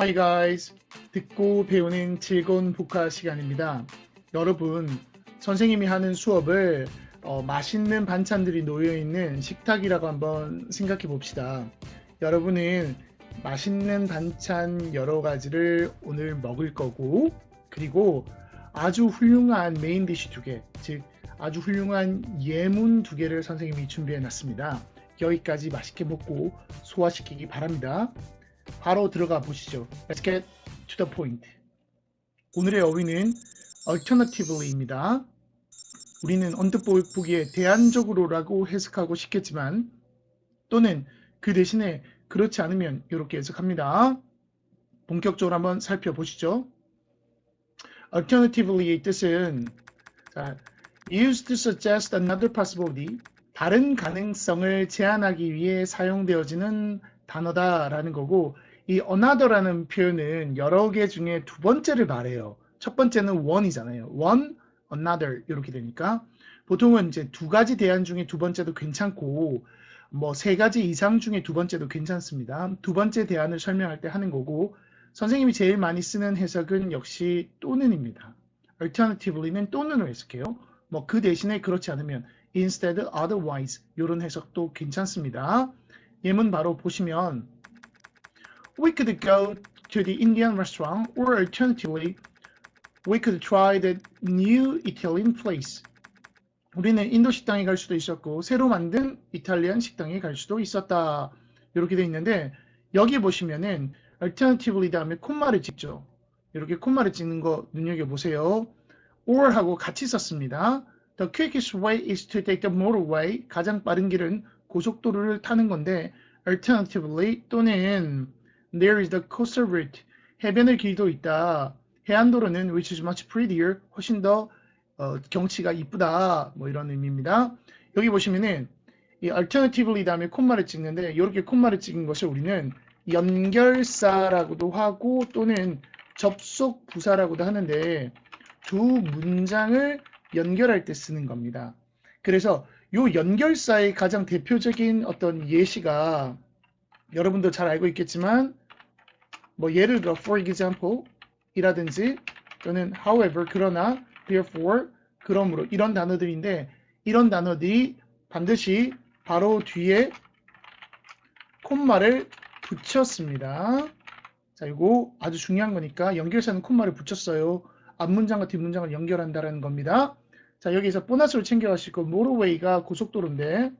Hi guys. 듣고 배우는 즐거운 복화 시간입니다. 여러분, 선생님이 하는 수업을 맛있는 반찬들이 놓여있는 식탁이라고 한번 생각해 봅시다. 여러분은 맛있는 반찬 여러 가지를 오늘 먹을 거고, 그리고 아주 훌륭한 메인 디시 두 개, 즉 아주 훌륭한 예문 두 개를 선생님이 준비해 놨습니다. 여기까지 맛있게 먹고 소화시키기 바랍니다. 바로 들어가 보시죠. Let's get to the point. 오늘의 어휘는 alternatively입니다. 우리는 언뜻 보기에 대안적으로라고 해석하고 싶겠지만 또는 그 대신에 그렇지 않으면 이렇게 해석합니다. 본격적으로 한번 살펴보시죠. Alternatively의 뜻은 used to suggest another possibility, 다른 가능성을 제안하기 위해 사용되어지는 단어다라는 거고, 이 another라는 표현은 여러 개 중에 두 번째를 말해요. 첫 번째는 one이잖아요. one, another 이렇게 되니까 보통은 이제 두 가지 대안 중에 두 번째도 괜찮고 뭐 세 가지 이상 중에 두 번째도 괜찮습니다. 두 번째 대안을 설명할 때 하는 거고, 선생님이 제일 많이 쓰는 해석은 역시 또는입니다. alternatively는 또는으로 해석해요. 뭐 그 대신에 그렇지 않으면 instead, otherwise 이런 해석도 괜찮습니다. 예문 바로 보시면 We could go to the Indian restaurant or alternatively we could try the new Italian place. 우리는 인도 식당에 갈 수도 있었고 새로 만든 이탈리안 식당에 갈 수도 있었다. 이렇게 돼 있는데 여기 보시면은 alternatively 다음에 콤마를 찍죠. 이렇게 콤마를 찍는 거 눈여겨보세요. or 하고 같이 썼습니다. The quickest way is to take the motorway. 가장 빠른 길은 고속도로를 타는 건데 alternatively 또는 there is the coastal route. 해변의 길도 있다. 해안도로는 which is much prettier. 훨씬 더 경치가 이쁘다. 뭐 이런 의미입니다. 여기 보시면은 이 alternatively 다음에 콤마를 찍는데 이렇게 콤마를 찍은 것을 우리는 연결사라고도 하고 또는 접속 부사라고도 하는데 두 문장을 연결할 때 쓰는 겁니다. 그래서 이 연결사의 가장 대표적인 어떤 예시가 여러분도 잘 알고 있겠지만 뭐 예를 들어 for example 이라든지 또는 however 그러나 therefore 그러므로 이런 단어들인데 이런 단어들이 반드시 바로 뒤에 콤마를 붙였습니다. 자, 이거 아주 중요한 거니까 연결사는 콤마를 붙였어요. 앞문장과 뒷문장을 연결한다는 겁니다. 자, 여기서 보너스로 챙겨가실 거 모torway가 고속도로인데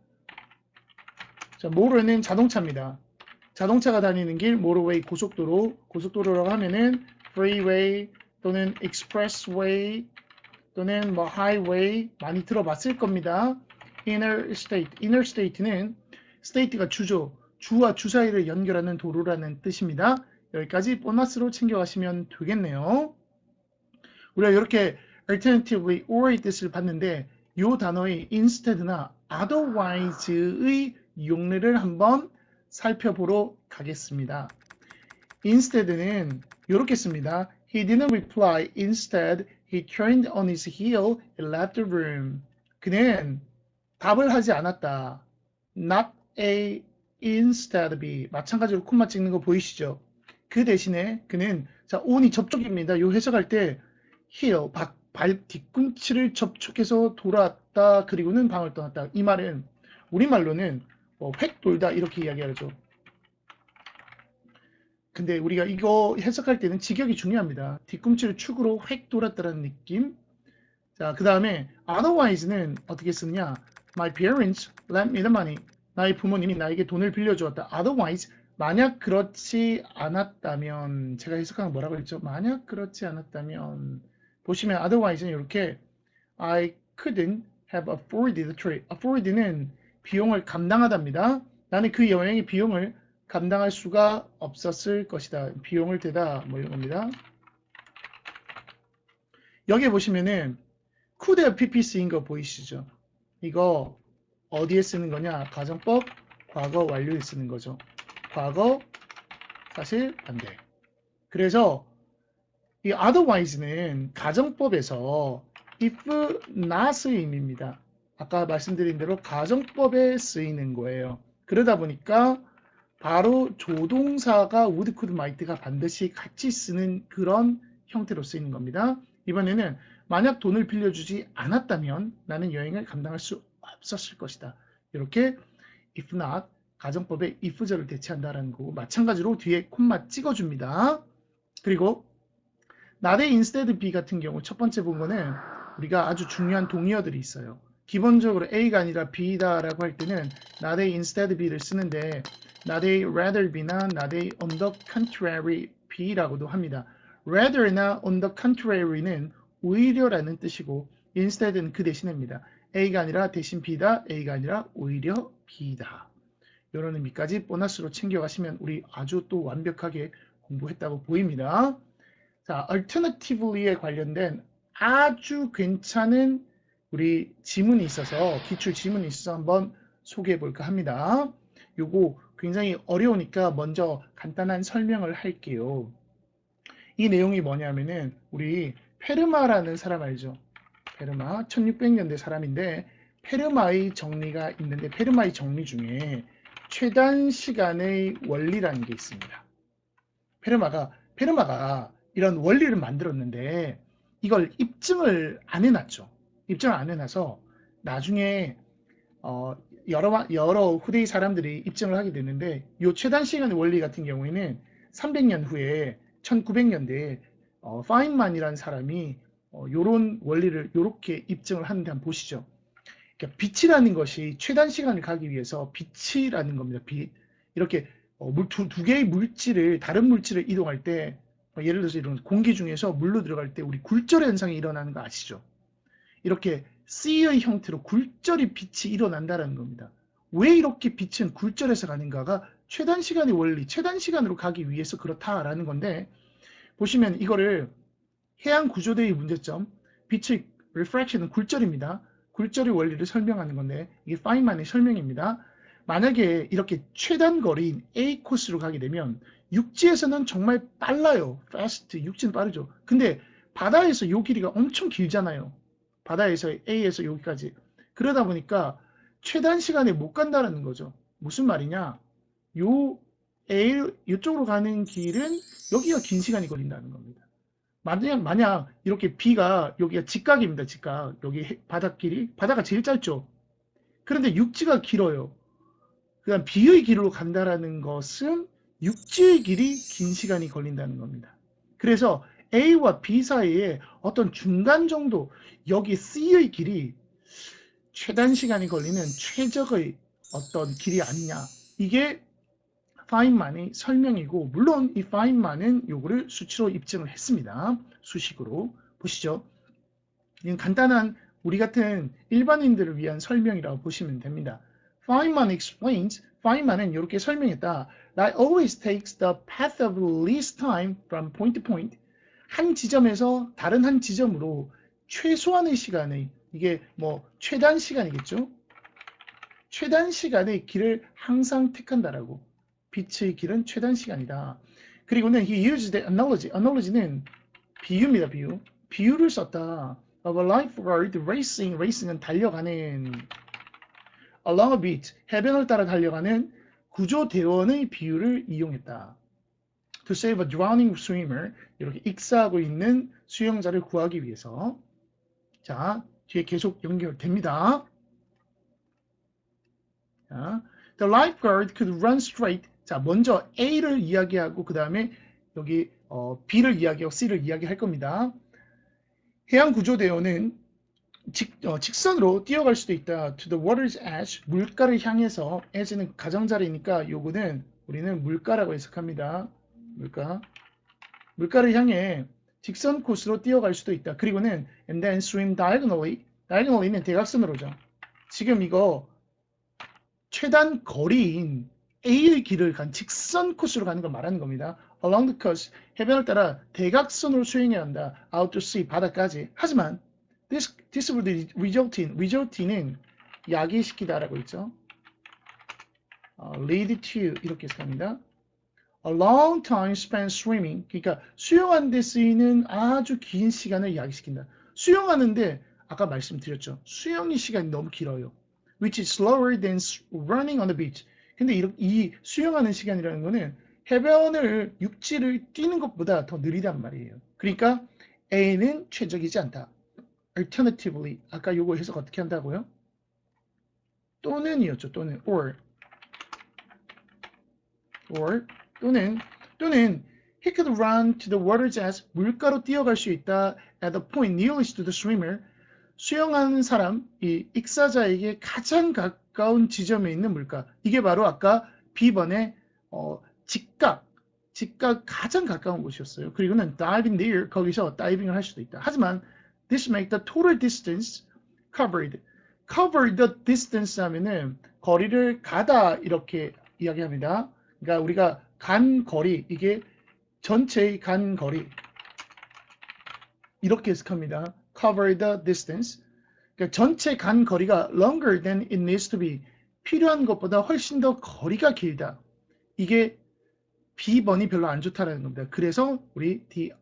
자, motor는 자동차입니다. 자동차가 다니는 길 motorway 고속도로라고 하면은 freeway 또는 expressway 또는 뭐 highway 많이 들어봤을 겁니다. interstate는 state가 주죠. 주와 주 사이를 연결하는 도로라는 뜻입니다. 여기까지 보너스로 챙겨가시면 되겠네요. 우리가 이렇게 alternatively or의 뜻을 봤는데 이 단어의 instead나 otherwise의 용례를 한번 살펴보러 가겠습니다. instead는 이렇게 씁니다. He didn't reply. Instead, he turned on his heel and left the room. 그는 답을 하지 않았다. Not A, instead B. 마찬가지로 콤마 찍는 거 보이시죠? 그 대신에 그는 자 on이 접촉입니다. 요 해석할 때 heel, 발 뒤꿈치를 접촉해서 돌아왔다. 그리고는 방을 떠났다. 이 말은 우리말로는 획 돌다 이렇게 이야기하죠. 근데 우리가 이거 해석할 때는 직역이 중요합니다. 뒤꿈치를 축으로 획 돌았다는 느낌. 자, 그 다음에 otherwise는 어떻게 쓰느냐? My parents lent me the money. 나의 부모님이 나에게 돈을 빌려주었다. otherwise, 만약 그렇지 않았다면 제가 해석하는 뭐라고 했죠? 만약 그렇지 않았다면 보시면 otherwise는 이렇게 I couldn't have afforded the trip. afford는 비용을 감당하답니다. 나는 그 여행의 비용을 감당할 수가 없었을 것이다. 비용을 대다 뭐 이런 겁니다. 여기 보시면은 could have pp 쓰인 거 보이시죠? 이거 어디에 쓰는 거냐? 가정법 과거 완료에 쓰는 거죠. 과거 사실 반대. 그래서 이 otherwise는 가정법에서 if not의 의미입니다. 아까 말씀드린 대로 가정법에 쓰이는 거예요. 그러다 보니까 바로 조동사가 would, could, might가 반드시 같이 쓰는 그런 형태로 쓰이는 겁니다. 이번에는 만약 돈을 빌려주지 않았다면 나는 여행을 감당할 수 없었을 것이다. 이렇게 if not, 가정법에 if절을 대체한다라는 거고 마찬가지로 뒤에 콤마 찍어줍니다. 그리고 not A instead B 같은 경우 첫 번째 부분은 우리가 아주 중요한 동의어들이 있어요. 기본적으로 A가 아니라 B다라고 할 때는 not A instead B를 쓰는데 not A rather B나 not A on the contrary B라고도 합니다. rather나 on the contrary는 오히려라는 뜻이고 instead는 그 대신입니다. A가 아니라 대신 B다, A가 아니라 오히려 B다. 이런 의미까지 보너스로 챙겨가시면 우리 아주 또 완벽하게 공부했다고 보입니다. 자, alternatively에 관련된 아주 괜찮은 우리 지문이 있어서 기출 지문이 있어서 한번 소개해 볼까 합니다. 요거 굉장히 어려우니까 먼저 간단한 설명을 할게요. 이 내용이 뭐냐면은 우리 페르마라는 사람 알죠? 페르마 1600년대 사람인데 페르마의 정리가 있는데 페르마의 정리 중에 최단 시간의 원리라는 게 있습니다. 페르마가 이런 원리를 만들었는데 이걸 입증을 안 해놨죠. 입증을 안 해놔서 나중에 여러 후대의 사람들이 입증을 하게 됐는데 이 최단 시간의 원리 같은 경우에는 300년 후에 1900년대에 파인만이라는 사람이 이런 원리를 이렇게 입증을 하는데 한번 보시죠. 그러니까 빛이라는 것이 최단 시간을 가기 위해서 빛이라는 겁니다. 빛. 이렇게 두 개의 물질을 다른 물질을 이동할 때 예를 들어서 이런 공기 중에서 물로 들어갈 때 우리 굴절 현상이 일어나는 거 아시죠? 이렇게 C의 형태로 굴절이 빛이 일어난다는 겁니다. 왜 이렇게 빛은 굴절해서 가는가가 최단 시간의 원리, 최단 시간으로 가기 위해서 그렇다라는 건데 보시면 이거를 해양 구조대의 문제점, 빛의 refraction은 굴절입니다. 굴절의 원리를 설명하는 건데 이게 파인만의 설명입니다. 만약에 이렇게 최단 거리인 A 코스로 가게 되면 육지에서는 정말 빨라요. fast, 육지는 빠르죠. 근데 바다에서 요 길이가 엄청 길잖아요. 바다에서 A에서 여기까지. 그러다 보니까 최단 시간에 못 간다는 거죠. 무슨 말이냐? 요 A, 이쪽으로 가는 길은 여기가 긴 시간이 걸린다는 겁니다. 만약 이렇게 B가 여기가 직각입니다. 직각. 여기 바닷길이 바다가 제일 짧죠. 그런데 육지가 길어요. 그다음 B의 길로 간다라는 것은 육지의 길이 긴 시간이 걸린다는 겁니다. 그래서 A와 B 사이에 어떤 중간 정도 여기 C의 길이 최단 시간이 걸리는 최적의 어떤 길이 아니냐. 이게 파인만의 설명이고 물론 이 파인만은 요거를 수치로 입증을 했습니다. 수식으로 보시죠. 이건 간단한 우리 같은 일반인들을 위한 설명이라고 보시면 됩니다. Feynman explains, Feynman은 이렇게 설명했다. That always takes the path of least time from point to point. 한 지점에서 다른 한 지점으로 최소한의 시간의 이게 뭐 최단 시간이겠죠. 최단 시간의 길을 항상 택한다라고. 빛의 길은 최단 시간이다. 그리고는 he used the analogy. analogy는 비유입니다. 비유. 비유를 썼다. of a lifeguard racing. racing은 달려가는 along a beach. 해변을 따라 달려가는 구조대원의 비유를 이용했다. to save a drowning swimmer. 이렇게 익사하고 있는 수영자를 구하기 위해서. 자, 뒤에 계속 연결됩니다. 자, the lifeguard could run straight. 자, 먼저 A를 이야기하고 그 다음에 여기 B를 이야기하고 C를 이야기할 겁니다. 해양구조대원은 직선으로 뛰어갈 수도 있다. To the water's edge, 물가를 향해서. edge는 가정자리니까 요거는 우리는 물가라고 해석합니다. 물가를 향해 직선 코스로 뛰어갈 수도 있다. 그리고는 and then swim diagonally. diagonally는 대각선으로죠. 지금 이거 최단 거리인 A의 길을 간 직선 코스로 가는 걸 말하는 겁니다. Along the coast, 해변을 따라 대각선으로 수행해야 한다. Out to sea, 바다까지. 하지만 this would result in은 야기시키다라고 있죠. lead to 이렇게 해석합니다. A long time spent swimming. 그러니까 수영하는 데 쓰이는 아주 긴 시간을 야기시킨다. 수영하는데 아까 말씀드렸죠. 수영의 시간이 너무 길어요. Which is slower than running on the beach. 근데 이 수영하는 시간이라는 거는 해변을 육지를 뛰는 것보다 더 느리단 말이에요. 그러니까 A는 최적이지 않다. Alternatively, 아까 요거 해석 어떻게 한다고요? 또는이었죠. 또는 or 또는 he could run to the water's edge, 물가로 뛰어갈 수 있다. At the point nearest to the swimmer, 수영하는 사람, 이 익사자에게 가장 가까운 지점에 있는 물가. 이게 바로 아까 B번의 직각 가장 가까운 곳이었어요. 그리고는 diving there, 거기서 다이빙을 할 수도 있다. 하지만 this make the total distance covered. cover the distance 하면은 거리를 가다 이렇게 이야기합니다. 그러니까 우리가 간 거리, 이게 전체의 간 거리 이렇게 해석합니다. cover the distance. 그러니까 전체 간 거리가 longer than it needs to be. 필요한 것보다 훨씬 더 거리가 길다. 이게 B번이 별로 안 좋다라는 겁니다. 그래서 우리 the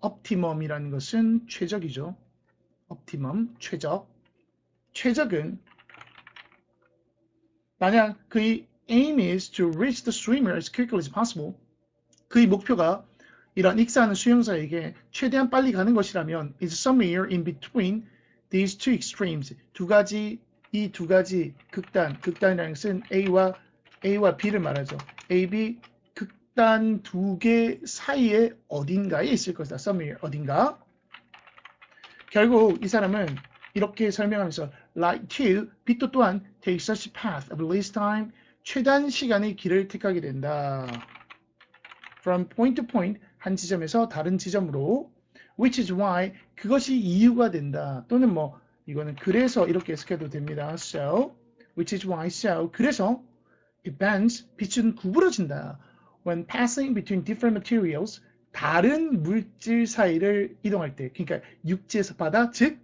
optimum이라는 것은 최적이죠. optimum, 최적. 최적은 만약 그의 aim is to reach the swimmer as quickly as possible. 그의 목표가 이런 익사하는 수영자에게 최대한 빨리 가는 것이라면 is somewhere in between these two extremes. 이 두 가지 극단이라는 것은 A와 B를 말하죠. A, B 극단 두 개 사이에 어딘가에 있을 것이다. somewhere, 어딘가. 결국 이 사람은 이렇게 설명하면서 like to, 빛도 또한 take such path of least time, 최단 시간의 길을 택하게 된다. From point to point, 한 지점에서 다른 지점으로, which is why, 그것이 이유가 된다. 또는 뭐 이거는 그래서 이렇게 해석해도 됩니다. So, which is why, so, 그래서 it bends, 빛은 구부러진다. When passing between different materials, 다른 물질 사이를 이동할 때, 그러니까 육지에서 바다, 즉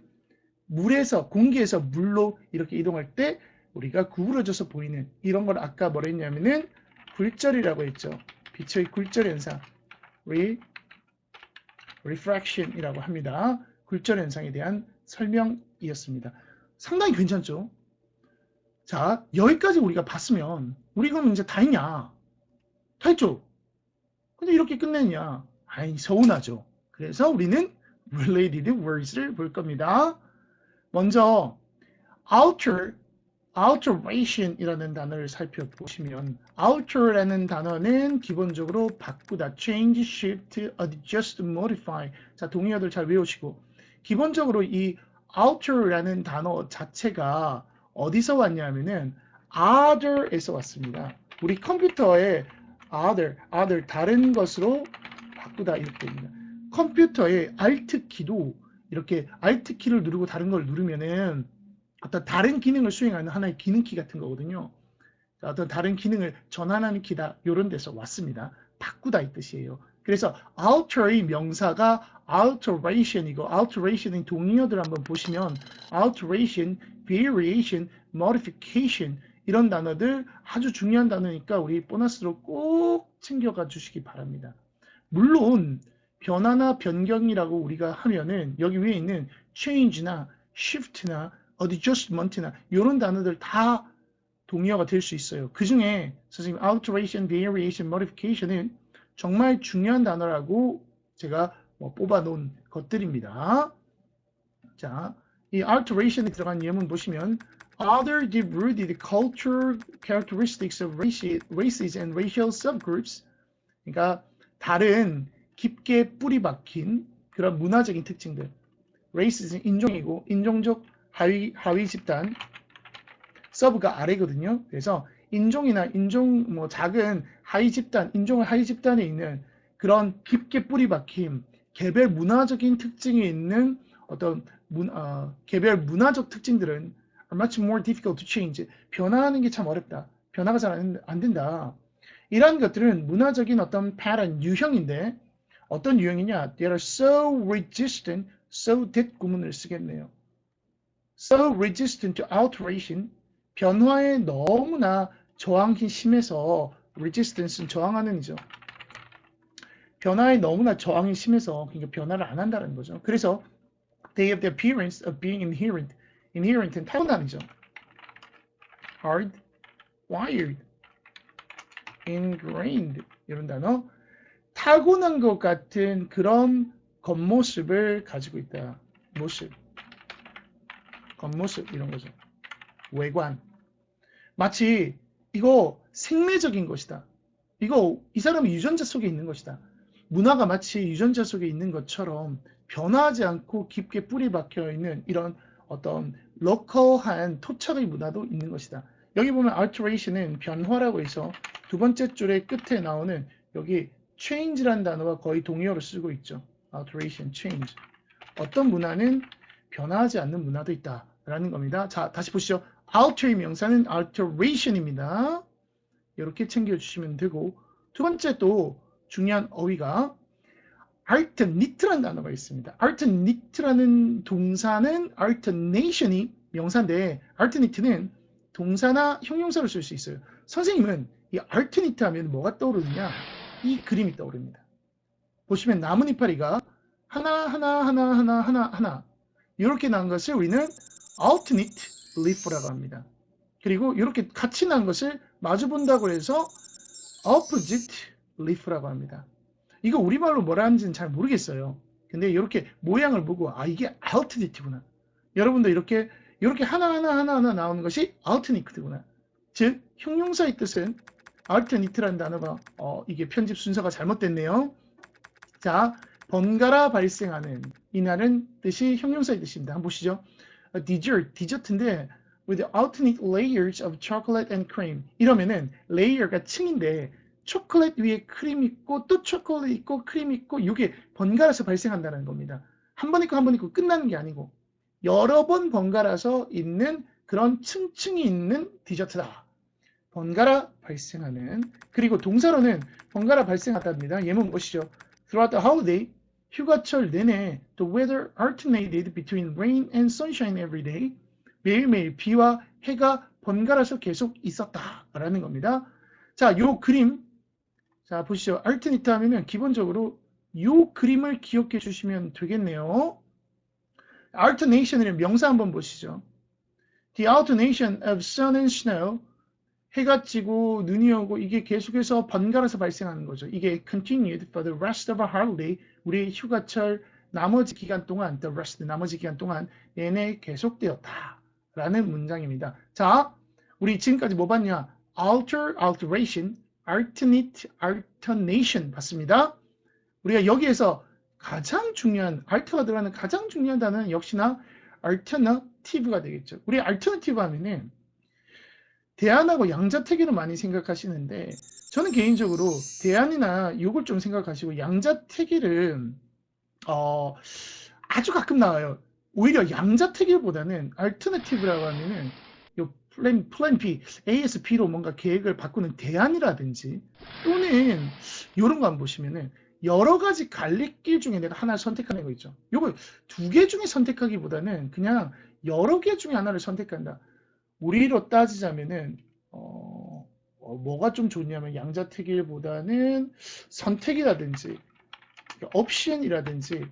물에서 공기에서 물로 이렇게 이동할 때 우리가 구부러져서 보이는 이런 걸 아까 뭐라 했냐면은 굴절이라고 했죠. 빛의 굴절 현상, refraction이라고 합니다. 굴절 현상에 대한 설명이었습니다. 상당히 괜찮죠? 자, 여기까지 우리가 봤으면 우리 그럼 이제 다 했냐? 다 했죠? 근데 이렇게 끝냈냐? 아이, 서운하죠. 그래서 우리는 related words를 볼 겁니다. 먼저 alteration이라는 단어를 살펴보시면 alter라는 단어는 기본적으로 바꾸다, change, shift, adjust, modify. 자, 동의어들 잘 외우시고 기본적으로 이 alter라는 단어 자체가 어디서 왔냐면은 other에서 왔습니다. 우리 컴퓨터에 other 다른 것으로 바꾸다 이렇게 됩니다. 컴퓨터의 Alt 키도 이렇게 Alt 키를 누르고 다른 걸 누르면은 어떤 다른 기능을 수행하는 하나의 기능키 같은 거거든요. 어떤 다른 기능을 전환하는 키다. 이런 데서 왔습니다. 바꾸다 이 뜻이에요. 그래서 alter의 명사가 alteration이고 alteration의 동의어들 한번 보시면 alteration, variation, modification 이런 단어들 아주 중요한 단어니까 우리 보너스로 꼭 챙겨가 주시기 바랍니다. 물론 변화나 변경이라고 우리가 하면은 여기 위에 있는 change나 shift나 adjustment나 이런 단어들 다 동의어가 될 수 있어요. 그 중에 선생님 alteration, variation, modification은 정말 중요한 단어라고 제가 뽑아 놓은 것들입니다. 자, 이 alteration에 들어간 예문 보시면 other deep-rooted cultural characteristics of races and racial subgroups. 그러니까 다른 깊게 뿌리 박힌 그런 문화적인 특징들. races는 인종이고 인종적 하위 집단, 서브가 아래거든요. 그래서 인종이나 작은 하위 집단, 인종의 하위 집단에 있는 그런 깊게 뿌리 박힌 개별 문화적인 특징이 있는 어떤 개별 문화적 특징들은 are much more difficult to change. 변화하는 게 참 어렵다. 변화가 잘 안 된다. 이러한 것들은 문화적인 어떤 pattern, 유형인데 어떤 유형이냐? They are so resistant, so that 구문을 쓰겠네요. So resistant to alteration, 변화에 너무나 저항이 심해서 resistance는 저항하는 이죠. 변화에 너무나 저항이 심해서 그러니까 변화를 안 한다는 거죠. 그래서 they have the appearance of being inherent. inherent은 타고난이죠. hard, wired. ingrained 이런 단어 타고난 것 같은 그런 겉모습을 가지고 있다. 모습, 겉모습 이런 거죠. 외관. 마치 이거 생매적인 것이다. 이거 이 사람의 유전자 속에 있는 것이다. 문화가 마치 유전자 속에 있는 것처럼 변화하지 않고 깊게 뿌리 박혀 있는 이런 어떤 로컬한 토착의 문화도 있는 것이다. 여기 보면 alteration은 변화라고 해서 두 번째 줄의 끝에 나오는 여기 change라는 단어와 거의 동의어로 쓰고 있죠. alteration, change. 어떤 문화는 변화하지 않는 문화도 있다라는 겁니다. 자, 다시 보시죠. alter의 명사는 alteration입니다. 이렇게 챙겨주시면 되고 두 번째 또 중요한 어휘가 alternate라는 단어가 있습니다. alternate라는 동사는 alternation이 명사인데 alternate는 동사나 형용사로 쓸 수 있어요. 선생님은 이 alternate 하면 뭐가 떠오르느냐? 이 그림이 떠오릅니다. 보시면 나뭇이파리가 하나 이렇게 난 것을 우리는 alternate leaf라고 합니다. 그리고 이렇게 같이 난 것을 마주 본다고 해서 opposite leaf라고 합니다. 이거 우리말로 뭐라 하는지는 잘 모르겠어요. 근데 이렇게 모양을 보고 아 이게 alternate구나. 여러분도 이렇게 하나 나오는 것이 alternate구나. 즉 형용사의 뜻은 alternate라는 단어가 이게 편집 순서가 잘못됐네요. 자, 번갈아 발생하는 이라는 뜻이 형용사의 뜻입니다. 한번 보시죠. dessert, 디저트인데 with alternate layers of chocolate and cream. 이러면은 레이어가 층인데 초콜릿 위에 크림 있고 또 초콜릿 있고 크림 있고 이게 번갈아서 발생한다는 겁니다. 한 번 있고 끝나는 게 아니고 여러 번 번갈아서 있는 그런 층층이 있는 디저트다. 번갈아 발생하는. 그리고 동사로는 번갈아 발생하답니다. 예문 보시죠. Throughout the holiday, 휴가철 내내 the weather alternated between rain and sunshine every day. 매일매일 비와 해가 번갈아서 계속 있었다라는 겁니다. 자, 요 그림 자 보시죠. alternate 하면은 기본적으로 요 그림을 기억해 주시면 되겠네요. alternation을 명사 한번 보시죠. The alternation of sun and snow 해가 지고 눈이 오고 이게 계속해서 번갈아서 발생하는 거죠. 이게 continued for the rest of a holiday 우리의 휴가철 나머지 기간 동안 the rest 나머지 기간 동안 내내 계속되었다 라는 문장입니다. 자, 우리 지금까지 뭐 봤냐? alter, alteration, alternate, alternation 봤습니다. 우리가 여기에서 가장 중요한 alter가 들어가는 가장 중요한 단어는 역시나 alternative가 되겠죠. 우리 alternative 하면은 대안하고 양자택일을 많이 생각하시는데 저는 개인적으로 대안이나 이걸 좀 생각하시고 양자택일은 아주 가끔 나와요. 오히려 양자택일보다는 alternative라고 하면은 요 플랜 B, A에서 B로 뭔가 계획을 바꾸는 대안이라든지 또는 이런 거 한번 보시면은 여러 가지 갈림길 중에 내가 하나를 선택하는 거 있죠. 요거 두 개 중에 선택하기보다는 그냥 여러 개 중에 하나를 선택한다. 우리로 따지자면은 뭐가 좀 좋냐면 양자택일보다는 선택이라든지 옵션이라든지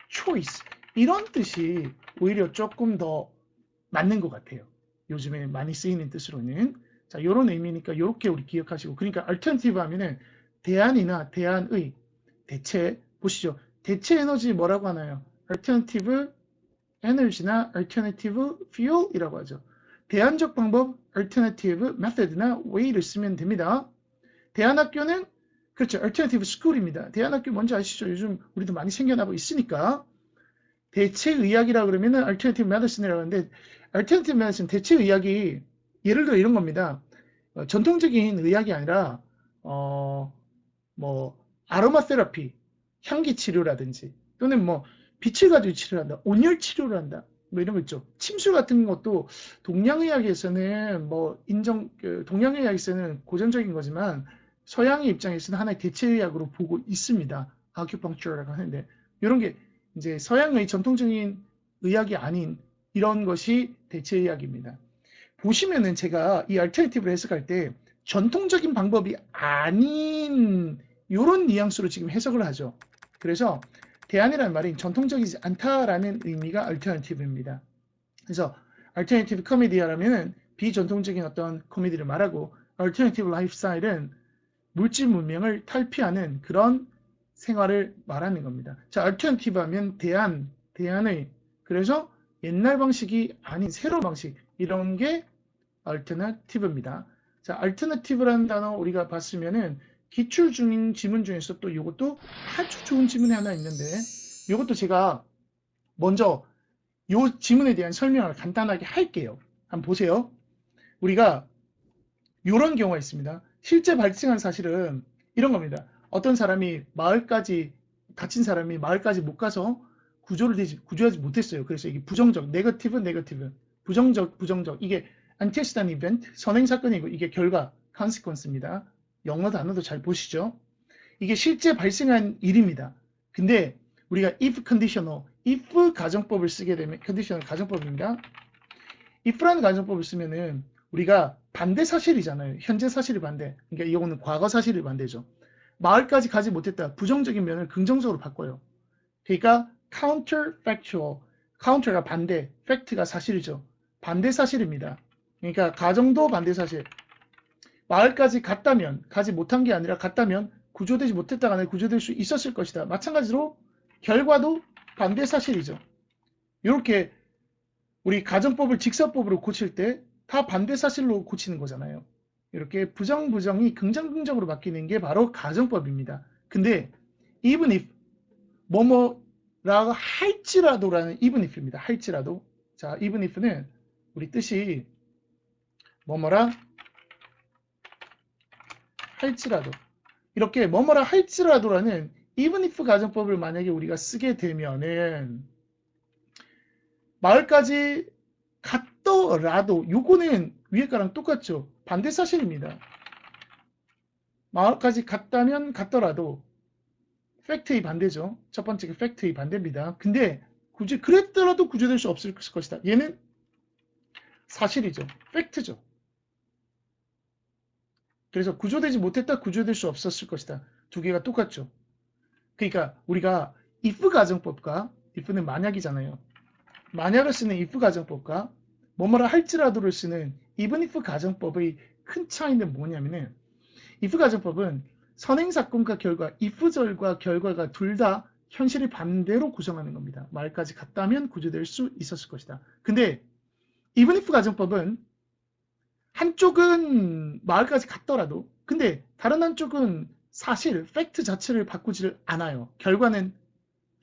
초이스 이런 뜻이 오히려 조금 더 맞는 것 같아요. 요즘에 많이 쓰이는 뜻으로는 자 이런 의미니까 이렇게 우리 기억하시고 그러니까 alternative 하면은 대안이나 대안의 대체 보시죠. 대체 에너지 뭐라고 하나요? alternative energy나 alternative fuel이라고 하죠. 대안적 방법, alternative method나 way를 쓰면 됩니다. 대안학교는 그렇죠. alternative school입니다. 대안학교 뭔지 아시죠? 요즘 우리도 많이 생겨나고 있으니까 대체의학이라 그러면은 alternative medicine이라고 하는데 alternative medicine 대체의학이 예를 들어 이런 겁니다. 전통적인 의학이 아니라 뭐 아로마 테라피, 향기 치료라든지 또는 뭐 빛을 가지고 치료한다, 온열 치료를 한다. 뭐 이런 거 있죠. 침술 같은 것도 동양의학에서는 뭐 동양의학에서는 고전적인 거지만 서양의 입장에서는 하나의 대체의학으로 보고 있습니다. 아큐펑처라고 하는데 이런 게 이제 서양의 전통적인 의학이 아닌 이런 것이 대체의학입니다. 보시면은 제가 이 알터네티브를 해석할 때 전통적인 방법이 아닌 이런 뉘앙스로 지금 해석을 하죠. 그래서 대안이라는 말이 전통적이지 않다라는 의미가 알터네티브입니다. 그래서 알터네티브 코미디라면은 비전통적인 어떤 코미디를 말하고 알터네티브 라이프스타일은 물질 문명을 탈피하는 그런 생활을 말하는 겁니다. 자, alternative 하면 대안의 그래서 옛날 방식이 아닌 새로운 방식 이런 게 alternative입니다. 자, alternative라는 단어 우리가 봤으면은 기출 중인 지문 중에서 또 이것도 아주 좋은 지문이 하나 있는데 이것도 제가 먼저 이 지문에 대한 설명을 간단하게 할게요. 한번 보세요. 우리가 이런 경우가 있습니다. 실제 발생한 사실은 이런 겁니다. 어떤 사람이 마을까지 다친 사람이 마을까지 못 가서 구조하지 못했어요. 그래서 이게 부정적, 네거티브, 부정적 이게 antecedent event, 선행 사건이고 이게 결과, consequence입니다. 영어 단어도 잘 보시죠. 이게 실제 발생한 일입니다. 근데 우리가 if conditional, if 가정법을 쓰게 되면 conditional 가정법입니다. if라는 가정법을 쓰면은 우리가 반대 사실이잖아요. 현재 사실이 반대. 그러니까 이거는 과거 사실이 반대죠. 마을까지 가지 못했다. 부정적인 면을 긍정적으로 바꿔요. 그러니까 counterfactual. counter가 반대, fact가 사실이죠. 반대 사실입니다. 그러니까 가정도 반대 사실. 마을까지 갔다면, 가지 못한 게 아니라 갔다면 구조되지 못했다가 아니라 구조될 수 있었을 것이다. 마찬가지로 결과도 반대 사실이죠. 이렇게 우리 가정법을 직설법으로 고칠 때 다 반대 사실로 고치는 거잖아요. 이렇게 부정이 긍정으로 바뀌는 게 바로 가정법입니다. 근데 even if 뭐뭐라고 할지라도라는 even if입니다. 할지라도. 자, even if는 우리 뜻이 뭐뭐라 할지라도. 이렇게 뭐뭐라 할지라도라는 even if 가정법을 만약에 우리가 쓰게 되면은 마을까지 갔더라도 요거는 위에 거랑 똑같죠. 반대 사실입니다. 마을까지 갔다면 갔더라도 팩트의 반대죠. 첫 번째가 팩트의 반대입니다. 근데 굳이 그랬더라도 구조될 수 없을 것이다. 얘는 사실이죠. 팩트죠. 그래서 구조되지 못했다, 구조될 수 없었을 것이다. 두 개가 똑같죠. 그러니까 우리가 if 가정법과 if는 만약이잖아요. 만약을 쓰는 if 가정법과 뭐뭐라 할지라도를 쓰는 even if 가정법의 큰 차이는 뭐냐면은 if 가정법은 선행사건과 결과, if절과 결과가 둘 다 현실이 반대로 구성하는 겁니다. 말까지 갔다면 구조될 수 있었을 것이다. 근데 even if 가정법은 한쪽은 마을까지 갔더라도 근데 다른 한쪽은 사실, 팩트 자체를 바꾸지를 않아요. 결과는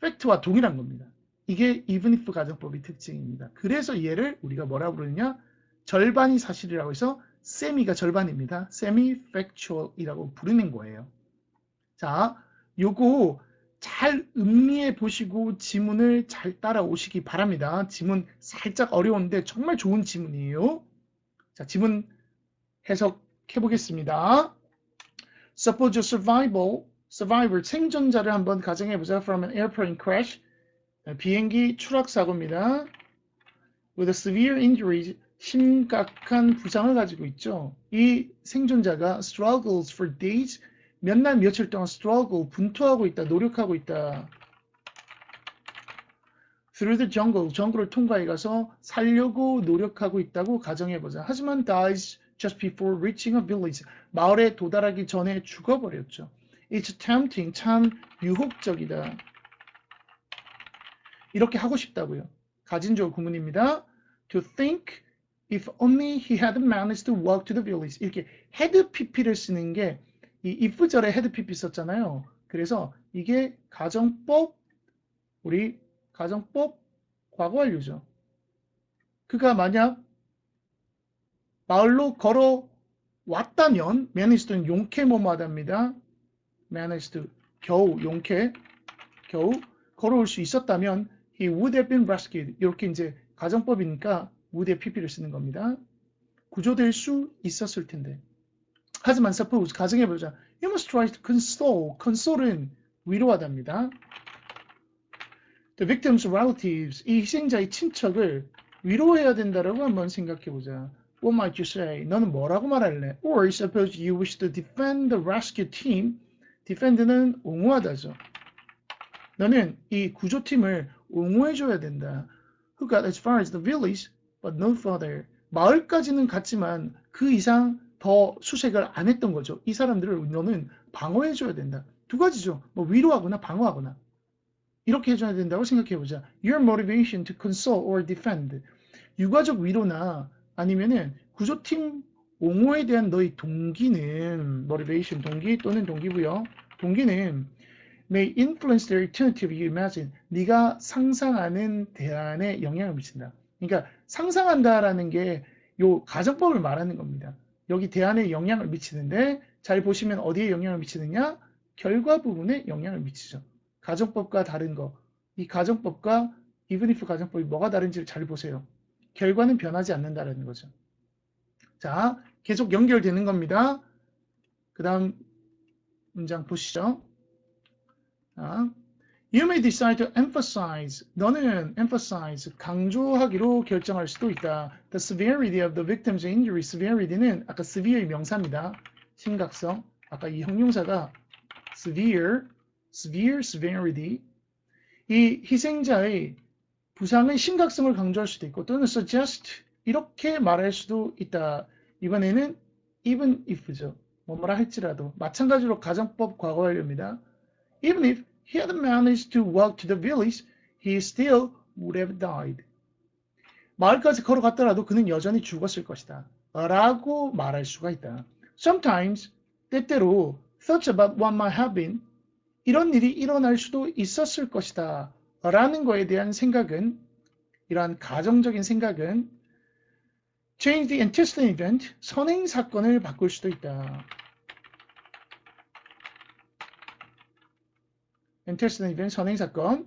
팩트와 동일한 겁니다. 이게 even if 가정법의 특징입니다. 그래서 얘를 우리가 뭐라 부르느냐? 절반이 사실이라고 해서 세미가 절반입니다. semi-factual이라고 부르는 거예요. 자, 요거 잘 음미해 보시고 지문을 잘 따라오시기 바랍니다. 지문 살짝 어려운데 정말 좋은 지문이에요. 자, 지문 해석해 보겠습니다. Suppose a survivor, 생존자를 한번 가정해 보자. From an airplane crash, 비행기 추락 사고입니다. With a severe injury, 심각한 부상을 가지고 있죠. 이 생존자가 struggles for days, 몇 날 며칠 동안 struggle, 분투하고 있다, 노력하고 있다. Through the jungle, 정글을 통과해 가서 살려고 노력하고 있다고 가정해보자. 하지만 dies just before reaching a village. 마을에 도달하기 전에 죽어버렸죠. It's tempting, 참 유혹적이다. 이렇게 하고 싶다고요. 가진조 구문입니다. To think if only he had managed to walk to the village. 이렇게 had pp를 쓰는 게 이 if절에 had pp 썼잖아요. 그래서 이게 가정법 과거 완료죠. 그가 만약 마을로 걸어 왔다면 managed는 용케 뭐뭐하답니다. managed 겨우 걸어올 수 있었다면 he would have been rescued. 이렇게 이제 가정법이니까 would have pp를 쓰는 겁니다. 구조될 수 있었을 텐데. 하지만 suppose 가정해보자. You must try to console. console은 위로하답니다. The victim's relatives, 이 희생자의 친척을 위로해야 된다라고 한번 생각해보자. What might you say? 너는 뭐라고 말할래? Or suppose you wish to defend the rescue team. defend는 옹호하다죠. 너는 이 구조팀을 옹호해줘야 된다. Who got as far as the village, but no further. 마을까지는 갔지만 그 이상 더 수색을 안 했던 거죠. 이 사람들을 너는 방어해줘야 된다. 두 가지죠. 뭐 위로하거나 방어하거나. 이렇게 해줘야 된다고 생각해보자. Your motivation to console or defend. 유가족 위로나 아니면은 구조팀 옹호에 대한 너의 동기는 motivation, 동기 또는 동기부여. 동기는 may influence the alternative you imagine. 네가 상상하는 대안에 영향을 미친다. 그러니까 상상한다라는 게 요 가정법을 말하는 겁니다. 여기 대안에 영향을 미치는데 잘 보시면 어디에 영향을 미치느냐? 결과 부분에 영향을 미치죠. 가정법과 다른 거. 이 가정법과 even if 가정법이 뭐가 다른지를 잘 보세요. 결과는 변하지 않는다라는 거죠. 자, 계속 연결되는 겁니다. 그 다음 문장 보시죠. 자, You may decide to emphasize. 너는 emphasize, 강조하기로 결정할 수도 있다. The severity of the victim's injury. Severity는 아까 severe의 명사입니다. 심각성. 아까 이 형용사가 severity. 이 희생자의 부상의 심각성을 강조할 수도 있고 또는 suggest 이렇게 말할 수도 있다. 이번에는 even if죠. 뭐라 할지라도 마찬가지로 가정법 과거 완료입니다. Even if he had managed to walk to the village, he still would have died. 마을까지 걸어갔더라도 그는 여전히 죽었을 것이다. 라고 말할 수가 있다. Sometimes, 때때로, thoughts about what might have been, 이런 일이 일어날 수도 있었을 것이다. 라는 거에 대한 생각은, 이러한 가정적인 생각은 change the antecedent event, 선행 사건을 바꿀 수도 있다. antecedent event, 선행 사건.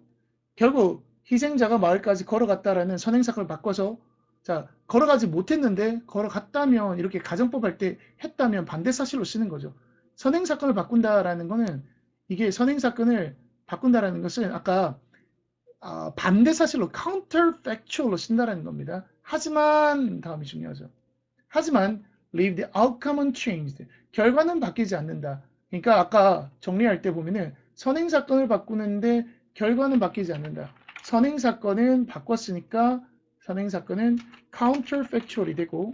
결국 희생자가 마을까지 걸어갔다라는 선행 사건을 바꿔서 자 걸어가지 못했는데 걸어갔다면 이렇게 가정법 할 때 했다면 반대 사실로 쓰는 거죠. 선행 사건을 바꾼다라는 거는 이게 선행 사건을 바꾼다라는 것은 아까 반대 사실로 counterfactual로 쓴다라는 겁니다. 하지만 다음이 중요하죠. 하지만 leave the outcome unchanged. 결과는 바뀌지 않는다. 그러니까 아까 정리할 때 보면은 선행 사건을 바꾸는데 결과는 바뀌지 않는다. 선행 사건은 바꿨으니까 선행 사건은 counterfactual이 되고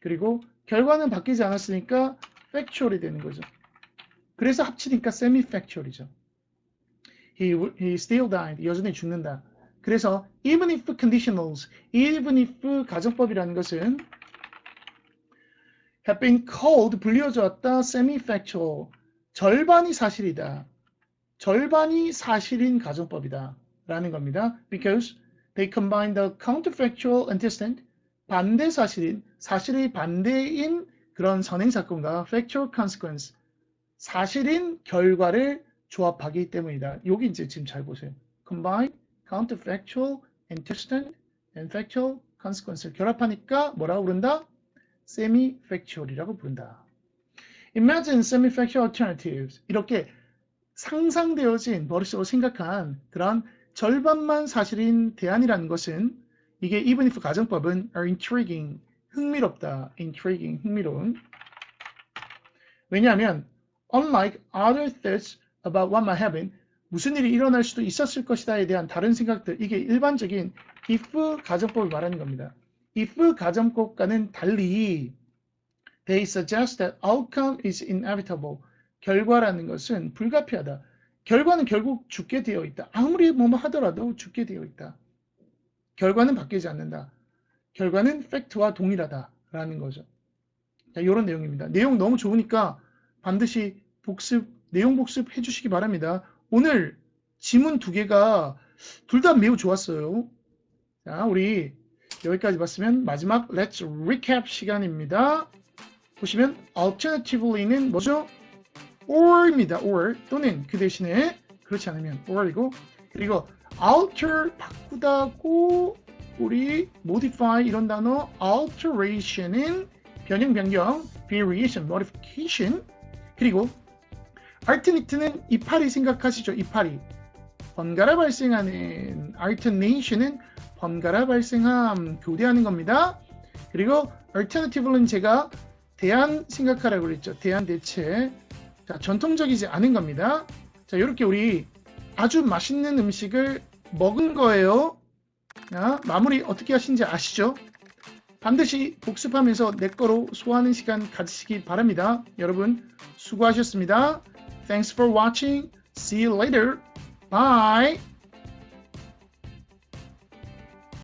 그리고 결과는 바뀌지 않았으니까 factual이 되는 거죠. 그래서 합치니까 semi-factual이죠. He still died. 여전히 죽는다. 그래서 even if conditionals, even if 가정법이라는 것은 have been called, 불려졌다, semi-factual, 절반이 사실이다. 절반이 사실인 가정법이다. 라는 겁니다. Because they combine the counterfactual antecedent, 반대 사실인, 사실의 반대인 그런 선행사건과 factual consequence, 사실인 결과를 조합하기 때문이다. 여기 이제 지금 잘 보세요. Combine, counterfactual, antecedent, and factual consequence를 결합하니까 뭐라고 부른다? semi-factual이라고 부른다. Imagine semi-factual alternatives. 이렇게 상상되어진 머릿속으로 생각한 그런 절반만 사실인 대안이라는 것은 이게 even if 가정법은 are intriguing, 흥미롭다. intriguing, 흥미로운. 왜냐하면 unlike other thoughts about what might happen, 무슨 일이 일어날 수도 있었을 것이다에 대한 다른 생각들, 이게 일반적인 if 가정법을 말하는 겁니다. if 가정법과는 달리 they suggest that outcome is inevitable. 결과라는 것은 불가피하다. 결과는 결국 죽게 되어 있다. 아무리 뭐뭐 하더라도 죽게 되어 있다. 결과는 바뀌지 않는다. 결과는 팩트와 동일하다라는 거죠. 자, 이런 내용입니다. 내용 너무 좋으니까 반드시 내용 복습해 주시기 바랍니다. 오늘 지문 두 개가 둘 다 매우 좋았어요. 자, 우리 여기까지 봤으면 마지막 Let's Recap 시간입니다. 보시면 Alternatively는 뭐죠? or입니다. or 또는 그 대신에 그렇지 않으면 or이고 그리고 alter 바꾸다고 우리 modify 이런 단어 alteration은 변형, 변경, variation, modification 그리고 alternative는 이파리 생각하시죠. 이파리. 번갈아 발생하는 alternation은 번갈아 발생함, 교대하는 겁니다. 그리고 alternative는 제가 대안 생각하라고 그랬죠. 대안 대체. 자, 전통적이지 않은 겁니다. 자, 이렇게 우리 아주 맛있는 음식을 먹은 거예요. 자, 마무리 어떻게 하신지 아시죠? 반드시 복습하면서 내 거로 소화하는 시간 가지시기 바랍니다. 여러분 수고하셨습니다. Thanks for watching. See you later. Bye.